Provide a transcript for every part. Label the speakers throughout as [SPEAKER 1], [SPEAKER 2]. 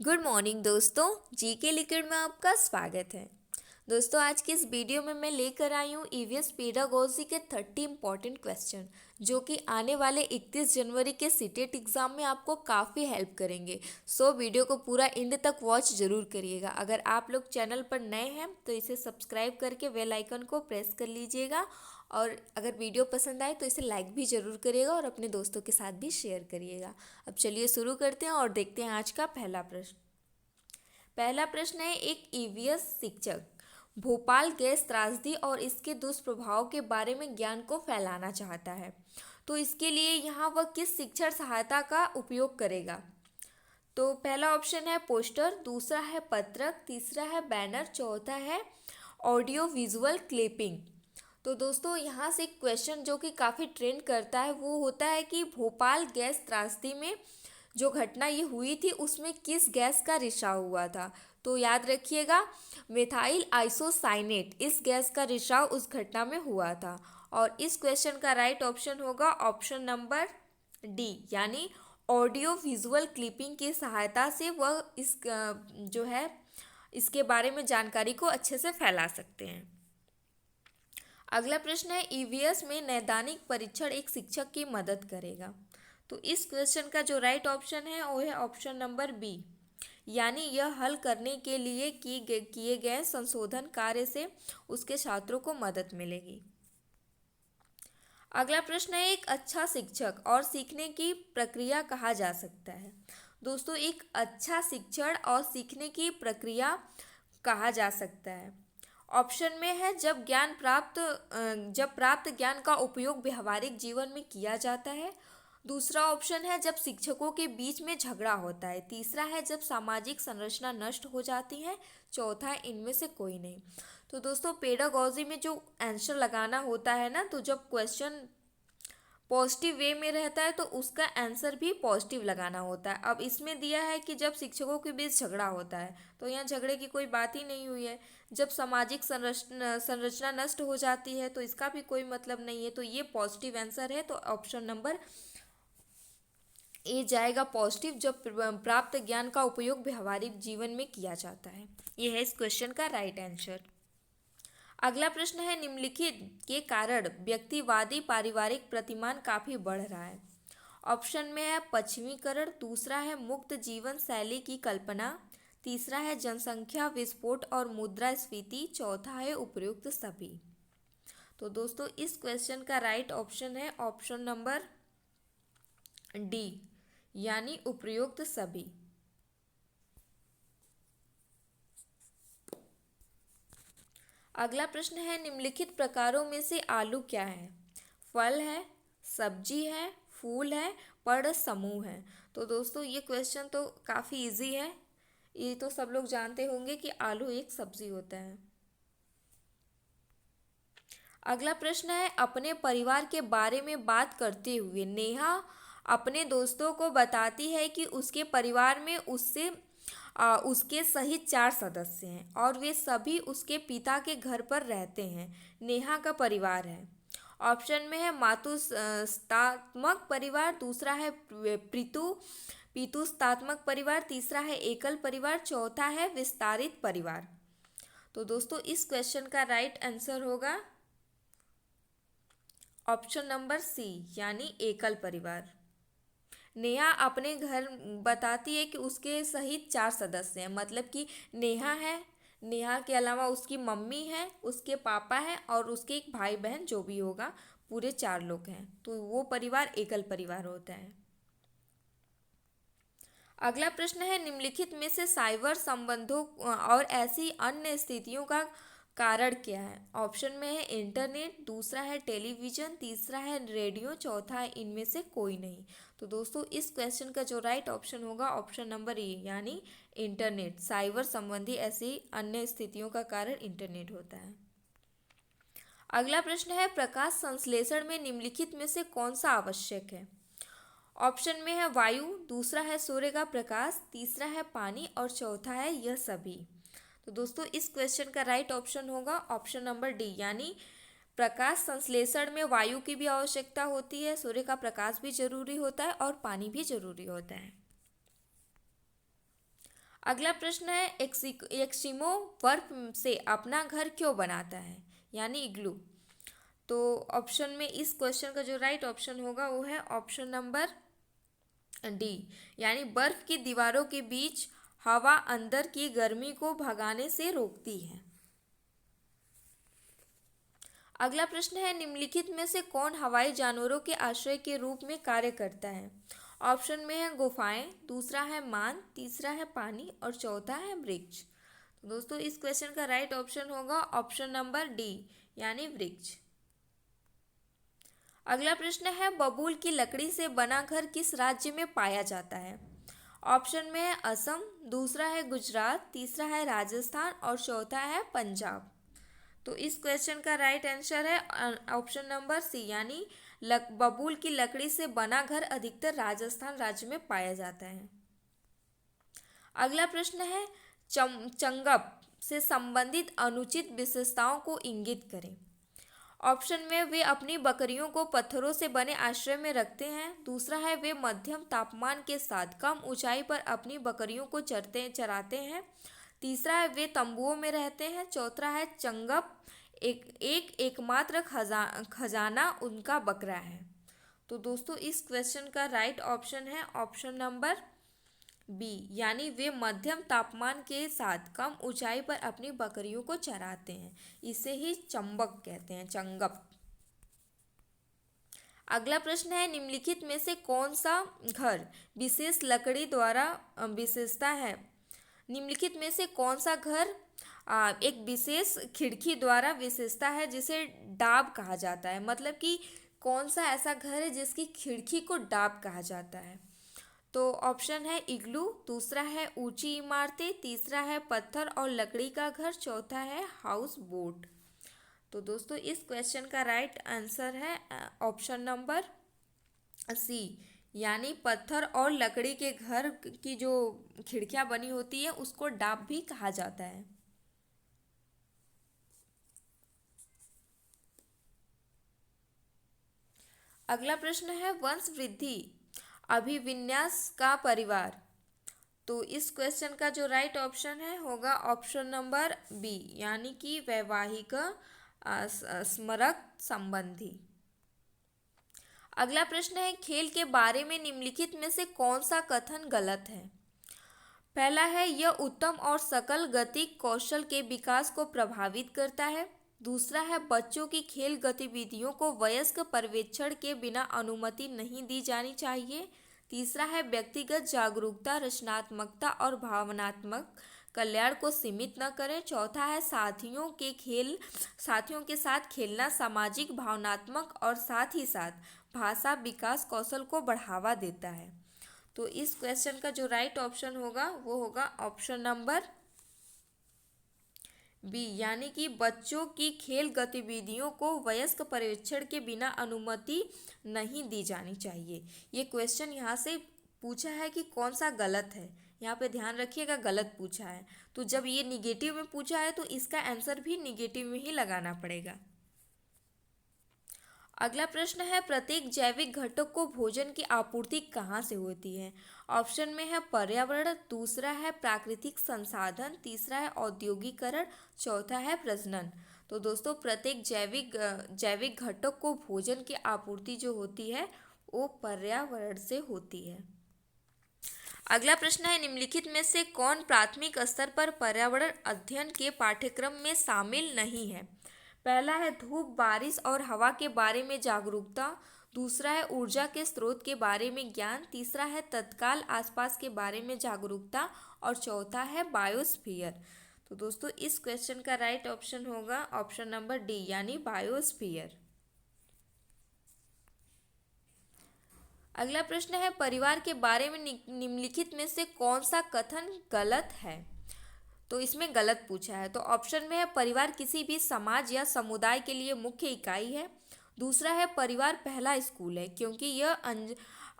[SPEAKER 1] Good morning दोस्तों, GK liquid में आपका स्वागत है। दोस्तों, आज की इस वीडियो में मैं लेकर आई हूँ ईवीएस पेडागोजी के 30 इंपॉर्टेंट क्वेश्चन जो कि आने वाले 31 जनवरी के सीटेट एग्ज़ाम में आपको काफ़ी हेल्प करेंगे। सो वीडियो को पूरा एंड तक वॉच ज़रूर करिएगा। अगर आप लोग चैनल पर नए हैं तो इसे सब्सक्राइब करके बेल आइकन को प्रेस कर लीजिएगा और अगर वीडियो पसंद आए तो इसे लाइक भी ज़रूर करिएगा और अपने दोस्तों के साथ भी शेयर करिएगा। अब चलिए शुरू करते हैं और देखते हैं आज का पहला प्रश्न। पहला प्रश्न है, एक ईवीएस शिक्षक भोपाल गैस त्रासदी और इसके दुष्प्रभाव के बारे में ज्ञान को फैलाना चाहता है, तो इसके लिए यहाँ वह किस शिक्षण सहायता का उपयोग करेगा? तो पहला ऑप्शन है पोस्टर, दूसरा है पत्रक, तीसरा है बैनर, चौथा है ऑडियो विजुअल क्लिपिंग। तो दोस्तों, यहाँ से एक क्वेश्चन जो कि काफ़ी ट्रेंड करता है वो होता है कि भोपाल गैस त्रासदी में जो घटना ये हुई थी उसमें किस गैस का रिसाव हुआ था। तो याद रखिएगा, मिथाइल आइसोसाइनेट इस गैस का रिसाव उस घटना में हुआ था। और इस क्वेश्चन का राइट ऑप्शन होगा ऑप्शन नंबर डी, यानी ऑडियो विजुअल क्लिपिंग की सहायता से वह इस जो है इसके बारे में जानकारी को अच्छे से फैला सकते हैं। अगला प्रश्न है, ईवीएस में नैदानिक परीक्षण एक शिक्षक की मदद करेगा। तो इस क्वेश्चन का जो राइट ऑप्शन है वो है ऑप्शन नंबर बी, यानी यह हल करने के लिए किए गए संशोधन कार्य से उसके छात्रों को मदद मिलेगी। अगला प्रश्न है, एक अच्छा शिक्षक और सीखने की प्रक्रिया कहा जा सकता है। दोस्तों, एक अच्छा शिक्षण और सीखने की प्रक्रिया कहा जा सकता है। ऑप्शन में है जब प्राप्त ज्ञान का उपयोग व्यवहारिक जीवन में किया जाता है। दूसरा ऑप्शन है जब शिक्षकों के बीच में झगड़ा होता है। तीसरा है जब सामाजिक संरचना नष्ट हो जाती है। चौथा है इनमें से कोई नहीं। तो दोस्तों, पेडागोजी में जो आंसर लगाना होता है ना, तो जब क्वेश्चन पॉजिटिव वे में रहता है तो उसका आंसर भी पॉजिटिव लगाना होता है। अब इसमें दिया है कि जब शिक्षकों के बीच झगड़ा होता है, तो यहाँ झगड़े की कोई बात ही नहीं हुई है। जब सामाजिक संरचना नष्ट हो जाती है तो इसका भी कोई मतलब नहीं है, तो ये पॉजिटिव आंसर है। तो ऑप्शन नंबर ए जाएगा पॉजिटिव, जब प्राप्त ज्ञान का उपयोग व्यवहारिक जीवन में किया जाता है। ये है इस क्वेश्चन का राइट आंसर। अगला प्रश्न है, निम्नलिखित के कारण व्यक्तिवादी पारिवारिक प्रतिमान काफी बढ़ रहा है। ऑप्शन में है पश्चिमीकरण, दूसरा है मुक्त जीवन शैली की कल्पना, तीसरा है जनसंख्या विस्फोट और मुद्रास्फीति, चौथा है उपयुक्त सभी। तो दोस्तों, इस क्वेश्चन का राइट ऑप्शन है ऑप्शन नंबर डी, यानी उपयुक्त सभी। अगला प्रश्न है, निम्नलिखित प्रकारों में से आलू क्या है? फल है, सब्जी है, फूल है, पर्ण समूह है। तो दोस्तों, ये क्वेश्चन तो काफ़ी इजी है, ये तो सब लोग जानते होंगे कि आलू एक सब्जी होता है। अगला प्रश्न है, अपने परिवार के बारे में बात करते हुए नेहा अपने दोस्तों को बताती है कि उसके परिवार में उसके सहित 4 सदस्य हैं और वे सभी उसके पिता के घर पर रहते हैं। नेहा का परिवार है। ऑप्शन में है मातुस्तात्मक परिवार, दूसरा है पितुस्तात्मक परिवार, तीसरा है एकल परिवार, चौथा है विस्तारित परिवार। तो दोस्तों, इस क्वेश्चन का राइट आंसर होगा ऑप्शन नंबर सी, यानी एकल परिवार। नेहा अपने घर बताती है कि उसके सहित 4 सदस्य हैं, मतलब कि नेहा है, नेहा के अलावा उसकी मम्मी है, उसके पापा है और उसके एक भाई बहन जो भी होगा, पूरे 4 लोग हैं। तो वो परिवार एकल परिवार होता है। अगला प्रश्न है, निम्नलिखित में से साइबर संबंधों और ऐसी अन्य स्थितियों का कारण क्या है? ऑप्शन में है इंटरनेट, दूसरा है टेलीविज़न, तीसरा है रेडियो, चौथा है इनमें से कोई नहीं। तो दोस्तों, इस क्वेश्चन का जो राइट ऑप्शन होगा ऑप्शन नंबर ए, यानी इंटरनेट। साइबर संबंधी ऐसी अन्य स्थितियों का कारण इंटरनेट होता है। अगला प्रश्न है, प्रकाश संश्लेषण में निम्नलिखित में से कौन सा आवश्यक है? ऑप्शन में है वायु, दूसरा है सूर्य का प्रकाश, तीसरा है पानी और चौथा है यह सभी। तो दोस्तों, इस क्वेश्चन का राइट ऑप्शन होगा ऑप्शन नंबर डी, यानी प्रकाश संश्लेषण में वायु की भी आवश्यकता होती है, सूर्य का प्रकाश भी जरूरी होता है और पानी भी जरूरी होता है। अगला प्रश्न है, एस्किमो बर्फ से अपना घर क्यों बनाता है, यानी इग्लू। तो ऑप्शन में इस क्वेश्चन का जो राइट ऑप्शन होगा वो है ऑप्शन नंबर डी, यानी बर्फ की दीवारों के बीच हवा अंदर की गर्मी को भगाने से रोकती है। अगला प्रश्न है, निम्नलिखित में से कौन हवाई जानवरों के आश्रय के रूप में कार्य करता है। ऑप्शन में है गुफाएं, दूसरा है मान, तीसरा है पानी और चौथा है वृक्ष। तो दोस्तों इस क्वेश्चन का राइट ऑप्शन होगा ऑप्शन नंबर डी, यानी वृक्ष। अगला प्रश्न है, बबूल की लकड़ी से बना घर किस राज्य में पाया जाता है। ऑप्शन में है असम, दूसरा है गुजरात, तीसरा है राजस्थान और चौथा है पंजाब। तो इस क्वेश्चन का राइट आंसर है ऑप्शन नंबर सी, यानी बबूल की लकड़ी से बना घर अधिकतर राजस्थान राज्य में पाया जाता है। अगला प्रश्न है, चंगप से संबंधित अनुचित विशेषताओं को इंगित करें। ऑप्शन में वे अपनी बकरियों को पत्थरों से बने आश्रय में रखते हैं, दूसरा है वे मध्यम तापमान के साथ कम ऊंचाई पर अपनी बकरियों को चराते हैं, तीसरा है वे तंबुओं में रहते हैं, चौथा है चंगप एकमात्र खजाना उनका बकरा है। तो दोस्तों इस क्वेश्चन का राइट ऑप्शन है ऑप्शन नंबर बी, यानी वे मध्यम तापमान के साथ कम ऊंचाई पर अपनी बकरियों को चराते हैं, इसे ही चंबक कहते हैं, चंगप। अगला प्रश्न है, निम्नलिखित में से कौन सा घर विशेष लकड़ी द्वारा विशेषता है। निम्नलिखित में से कौन सा घर एक विशेष खिड़की द्वारा विशेषता है जिसे डाब कहा जाता है, मतलब कि कौन सा ऐसा घर है जिसकी खिड़की को डाब कहा जाता है। तो ऑप्शन है इग्लू, दूसरा है ऊंची इमारतें, तीसरा है पत्थर और लकड़ी का घर, चौथा है हाउस बोट। तो दोस्तों इस क्वेश्चन का राइट आंसर है ऑप्शन नंबर सी, यानी पत्थर और लकड़ी के घर की जो खिड़कियां बनी होती है उसको डाब भी कहा जाता है। अगला प्रश्न है, वंश वृद्धि अभिविन्यास का परिवार। तो इस क्वेश्चन का जो राइट ऑप्शन है होगा ऑप्शन नंबर बी, यानी कि वैवाहिक स्मरक संबंधी। अगला प्रश्न है, खेल के बारे में निम्नलिखित में से कौन सा कथन गलत है। पहला है, यह उत्तम और सकल गतिक कौशल के विकास को प्रभावित करता है, दूसरा है बच्चों की खेल गतिविधियों को वयस्क पर्यवेक्षण के बिना अनुमति नहीं दी जानी चाहिए, तीसरा है व्यक्तिगत जागरूकता रचनात्मकता और भावनात्मक कल्याण को सीमित न करें, चौथा है साथियों के साथ खेलना सामाजिक भावनात्मक और साथ ही साथ भाषा विकास कौशल को बढ़ावा देता है। तो इस क्वेश्चन का जो राइट ऑप्शन होगा वो होगा ऑप्शन नंबर बी, यानी कि बच्चों की खेल गतिविधियों को वयस्क पर्यवेक्षण के बिना अनुमति नहीं दी जानी चाहिए। ये क्वेश्चन यहाँ से पूछा है कि कौन सा गलत है, यहाँ पे ध्यान रखिएगा गलत पूछा है, तो जब ये निगेटिव में पूछा है तो इसका आंसर भी निगेटिव में ही लगाना पड़ेगा। अगला प्रश्न है, प्रत्येक जैविक घटक को भोजन की आपूर्ति कहाँ से होती है। ऑप्शन में है पर्यावरण, दूसरा है प्राकृतिक संसाधन, तीसरा है औद्योगिकरण, चौथा है प्रजनन। तो दोस्तों प्रत्येक जैविक घटक को भोजन की आपूर्ति जो होती है वो पर्यावरण से होती है। अगला प्रश्न है, निम्नलिखित में से कौन प्राथमिक स्तर पर पर्यावरण अध्ययन के पाठ्यक्रम में शामिल नहीं है। पहला है धूप बारिश और हवा के बारे में जागरूकता, दूसरा है ऊर्जा के स्रोत के बारे में ज्ञान, तीसरा है तत्काल आसपास के बारे में जागरूकता और चौथा है बायोस्फीयर। तो दोस्तों इस क्वेश्चन का राइट ऑप्शन होगा ऑप्शन नंबर डी, यानी बायोस्फीयर। अगला प्रश्न है, परिवार के बारे में निम्नलिखित में से कौन सा कथन गलत है। तो इसमें गलत पूछा है, तो ऑप्शन में है परिवार किसी भी समाज या समुदाय के लिए मुख्य इकाई है, दूसरा है परिवार पहला स्कूल है क्योंकि यह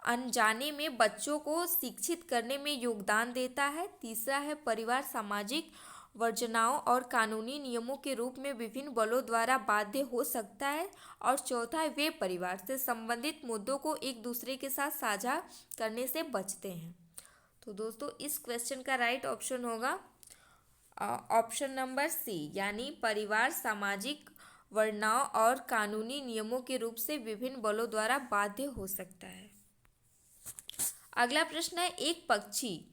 [SPEAKER 1] अनजाने में बच्चों को शिक्षित करने में योगदान देता है, तीसरा है परिवार सामाजिक वर्जनाओं और कानूनी नियमों के रूप में विभिन्न बलों द्वारा बाध्य हो सकता है, और चौथा है वे परिवार से संबंधित मुद्दों को एक दूसरे के साथ साझा करने से बचते हैं। तो दोस्तों इस क्वेश्चन का राइट ऑप्शन होगा ऑप्शन नंबर सी, यानी परिवार सामाजिक वर्णाव और कानूनी नियमों के रूप से विभिन्न बलों द्वारा बाध्य हो सकता है। अगला प्रश्न है, एक पक्षी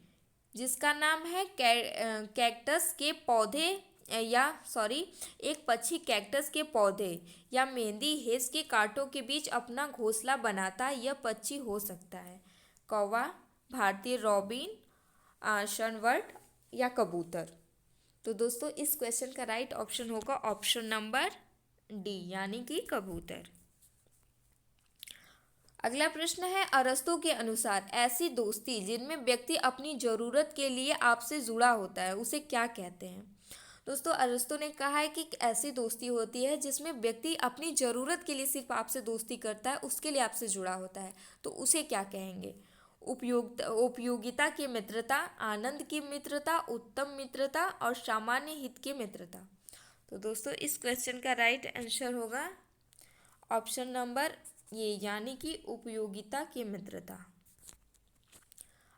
[SPEAKER 1] जिसका नाम है कैक्टस के पौधे एक पक्षी कैक्टस के पौधे या मेहंदी हेज के कांटों के बीच अपना घोंसला बनाता है, यह पक्षी हो सकता है कौवा, भारतीय रॉबिन, शनवर्ट या कबूतर। तो दोस्तों इस क्वेश्चन का राइट ऑप्शन होगा ऑप्शन नंबर डी, यानी कि कबूतर। अगला प्रश्न है, अरस्तू के अनुसार ऐसी दोस्ती जिनमें व्यक्ति अपनी ज़रूरत के लिए आपसे जुड़ा होता है उसे क्या कहते हैं। दोस्तों अरस्तू ने कहा है कि ऐसी दोस्ती होती है जिसमें व्यक्ति अपनी ज़रूरत के लिए सिर्फ आपसे दोस्ती करता है, उसके लिए आपसे जुड़ा होता है, तो उसे क्या कहेंगे। उपयोगिता की मित्रता, आनंद की मित्रता, उत्तम मित्रता और सामान्य हित की मित्रता। तो दोस्तों इस क्वेश्चन का राइट आंसर होगा ऑप्शन नंबर ये, यानी कि उपयोगिता की मित्रता।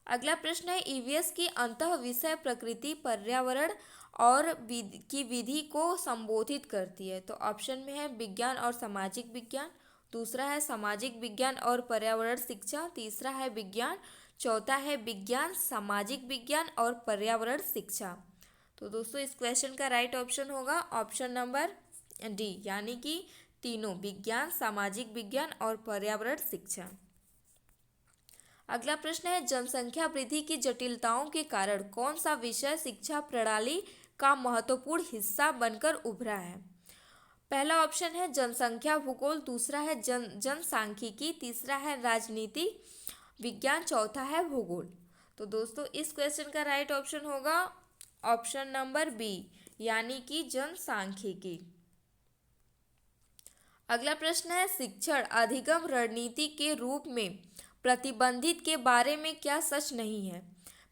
[SPEAKER 1] अगला प्रश्न है, ईवीएस की अंतः विषय प्रकृति, पर्यावरण और की विधि को संबोधित करती है। तो ऑप्शन में है विज्ञान और सामाजिक विज्ञान, दूसरा है सामाजिक विज्ञान और पर्यावरण शिक्षा, तीसरा है विज्ञान, चौथा है विज्ञान, सामाजिक विज्ञान और पर्यावरण शिक्षा। तो दोस्तों इस क्वेश्चन का राइट ऑप्शन होगा ऑप्शन नंबर डी, यानी कि तीनों, विज्ञान, सामाजिक विज्ञान और पर्यावरण शिक्षा। अगला प्रश्न है, जनसंख्या वृद्धि की जटिलताओं के कारण कौन सा विषय शिक्षा प्रणाली का महत्वपूर्ण हिस्सा बनकर उभरा है। पहला ऑप्शन है जनसंख्या भूगोल, दूसरा है जनसांख्यिकी, तीसरा है राजनीति विज्ञान, चौथा है भूगोल। तो दोस्तों इस क्वेश्चन का राइट ऑप्शन होगा ऑप्शन नंबर बी, यानी कि जनसांख्यिकी। अगला प्रश्न है, शिक्षण अधिगम रणनीति के रूप में प्रतिबंधित के बारे में क्या सच नहीं है।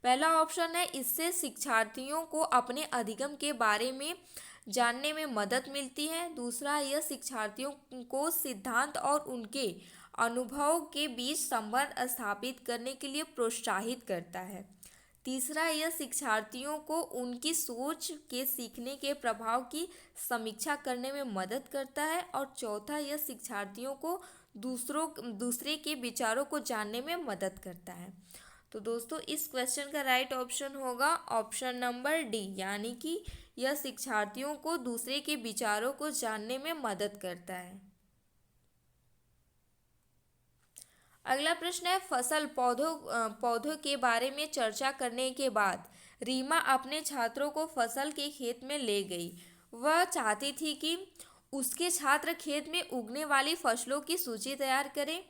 [SPEAKER 1] पहला ऑप्शन है, इससे शिक्षार्थियों को अपने अधिगम के बारे में जानने में मदद मिलती है, दूसरा यह शिक्षार्थियों को सिद्धांत और उनके अनुभव के बीच संबंध स्थापित करने के लिए प्रोत्साहित करता है, तीसरा यह शिक्षार्थियों को उनकी सोच के सीखने के प्रभाव की समीक्षा करने में मदद करता है, और चौथा यह शिक्षार्थियों को दूसरे के विचारों को जानने में मदद करता है। तो दोस्तों इस क्वेश्चन का राइट ऑप्शन होगा ऑप्शन नंबर डी, यानी कि यह शिक्षार्थियों को दूसरे के विचारों को जानने में मदद करता है। अगला प्रश्न है, फसल पौधों के बारे में चर्चा करने के बाद रीमा अपने छात्रों को फसल के खेत में ले गई। वह चाहती थी कि उसके छात्र खेत में उगने वाली फसलों की सूची तैयार करें।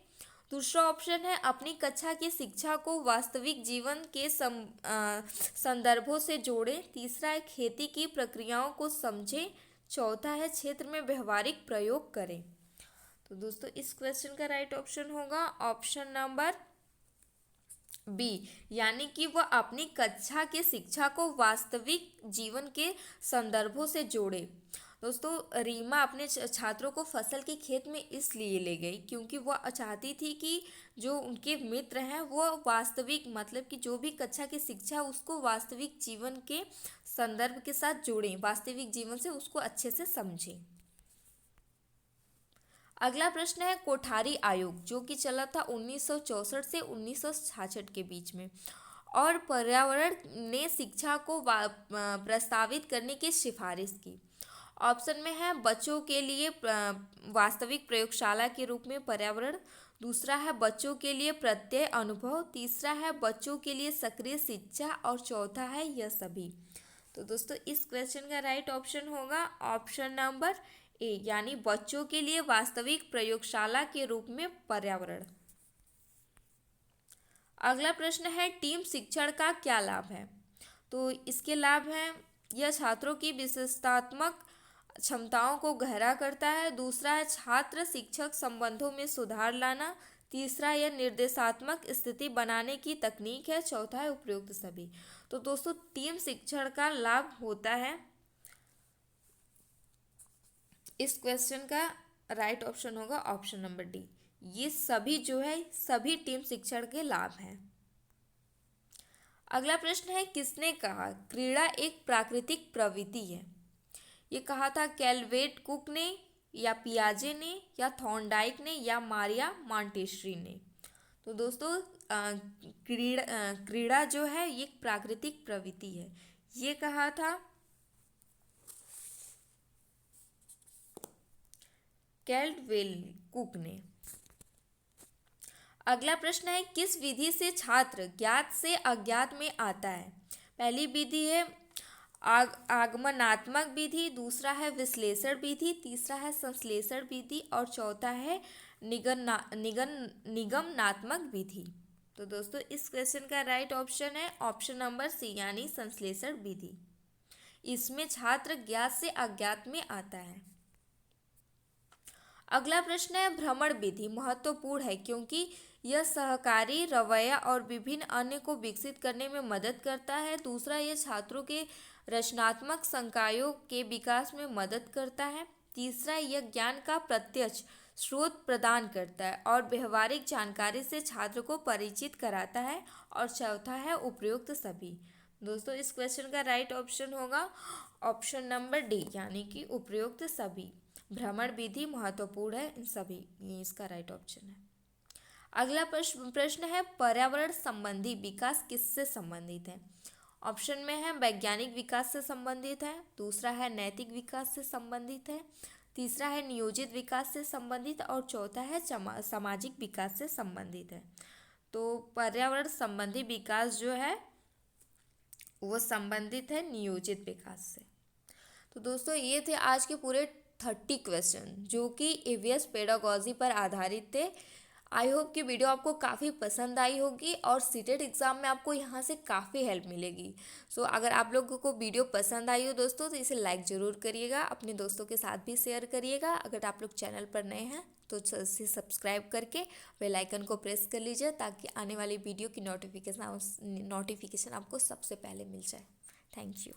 [SPEAKER 1] दूसरा ऑप्शन है, अपनी कक्षा की शिक्षा को वास्तविक जीवन के संदर्भों से जोड़ें, तीसरा है खेती की प्रक्रियाओं को समझें, चौथा है क्षेत्र में व्यवहारिक प्रयोग करें। तो दोस्तों इस क्वेश्चन का राइट ऑप्शन होगा ऑप्शन नंबर बी, यानी कि वह अपनी कक्षा की शिक्षा को वास्तविक जीवन के संदर्भों से जोड़े। दोस्तों रीमा अपने छात्रों को फसल के खेत में इसलिए ले गई क्योंकि वह चाहती थी कि जो उनके मित्र हैं वो वास्तविक, मतलब कि जो भी कक्षा की शिक्षा उसको वास्तविक जीवन के संदर्भ के साथ जोड़ें, वास्तविक जीवन से उसको अच्छे से समझें। अगला प्रश्न है, कोठारी आयोग जो कि चला था 1964 से 1966 के बीच में, और पर्यावरण ने शिक्षा को प्रस्तावित करने की सिफारिश की। ऑप्शन में है बच्चों के लिए वास्तविक प्रयोगशाला के रूप में पर्यावरण, दूसरा है बच्चों के लिए प्रत्यय अनुभव, तीसरा है बच्चों के लिए सक्रिय शिक्षा और चौथा है यह सभी। तो दोस्तों इस क्वेश्चन का राइट ऑप्शन होगा ऑप्शन नंबर ए, यानी बच्चों के लिए वास्तविक प्रयोगशाला के रूप में पर्यावरण। अगला प्रश्न है, टीम शिक्षण का क्या लाभ है। तो इसके लाभ हैं, यह छात्रों की विशेषतात्मक क्षमताओं को गहरा करता है, दूसरा है छात्र शिक्षक संबंधों में सुधार लाना, तीसरा यह निर्देशात्मक स्थिति बनाने की तकनीक है, चौथा है उपयुक्त सभी। तो दोस्तों टीम शिक्षण का लाभ होता है, इस क्वेश्चन का राइट ऑप्शन होगा ऑप्शन नंबर डी, ये सभी जो है सभी टीम शिक्षण के लाभ हैं। अगला प्रश्न है, किसने कहा क्रीड़ा एक प्राकृतिक प्रवृत्ति है? ये कहा था कैलवेट कुक ने, या पियाजे ने, या थॉर्नडाइक ने, या मारिया मॉन्टेसरी ने। तो दोस्तों क्रीड़ा जो है ये एक प्राकृतिक प्रवृत्ति है, ये कहा था कैल्डवेल कुक ने। अगला प्रश्न है, किस विधि से छात्र ज्ञात से अज्ञात में आता है? पहली विधि है आगमनात्मक विधि, दूसरा है विश्लेषण विधि, तीसरा है संश्लेषण विधि और चौथा है निगमनात्मक विधि। तो दोस्तों इस क्वेश्चन का राइट ऑप्शन है ऑप्शन नंबर सी यानी संश्लेषण विधि। इसमें छात्र ज्ञात से अज्ञात में आता है। अगला प्रश्न है, भ्रमण विधि महत्वपूर्ण है क्योंकि यह सहकारी रवैया और विभिन्न अन्य को विकसित करने में मदद करता है। दूसरा, यह छात्रों के रचनात्मक संकायों के विकास में मदद करता है। तीसरा, यह ज्ञान का प्रत्यक्ष स्रोत प्रदान करता है और व्यवहारिक जानकारी से छात्र को परिचित कराता है। और चौथा है उपयुक्त सभी। दोस्तों इस क्वेश्चन का राइट ऑप्शन होगा ऑप्शन नंबर डी यानी कि उपयुक्त सभी। भ्रमण विधि महत्वपूर्ण है इन सभी, ये इसका राइट ऑप्शन है। अगला प्रश्न है, पर्यावरण संबंधी विकास किससे संबंधित है? ऑप्शन में है वैज्ञानिक विकास से संबंधित है, दूसरा है नैतिक विकास से संबंधित है, तीसरा है नियोजित विकास से संबंधित और चौथा है सामाजिक विकास से संबंधित है। तो पर्यावरण संबंधी विकास जो है वो संबंधित है नियोजित विकास से। तो दोस्तों ये थे आज के पूरे 30 क्वेश्चन जो कि ईवीएस पेडागोजी पर आधारित थे। आई होप कि वीडियो आपको काफ़ी पसंद आई होगी और सीटेट एग्ज़ाम में आपको यहाँ से काफ़ी हेल्प मिलेगी। सो अगर आप लोगों को वीडियो पसंद आई हो दोस्तों तो इसे लाइक ज़रूर करिएगा, अपने दोस्तों के साथ भी शेयर करिएगा। अगर आप लोग चैनल पर नए हैं तो इसे सब्सक्राइब करके बेल आइकन को प्रेस कर लीजिए ताकि आने वाली वीडियो की नोटिफिकेशन आपको सबसे पहले मिल जाए। Thank you.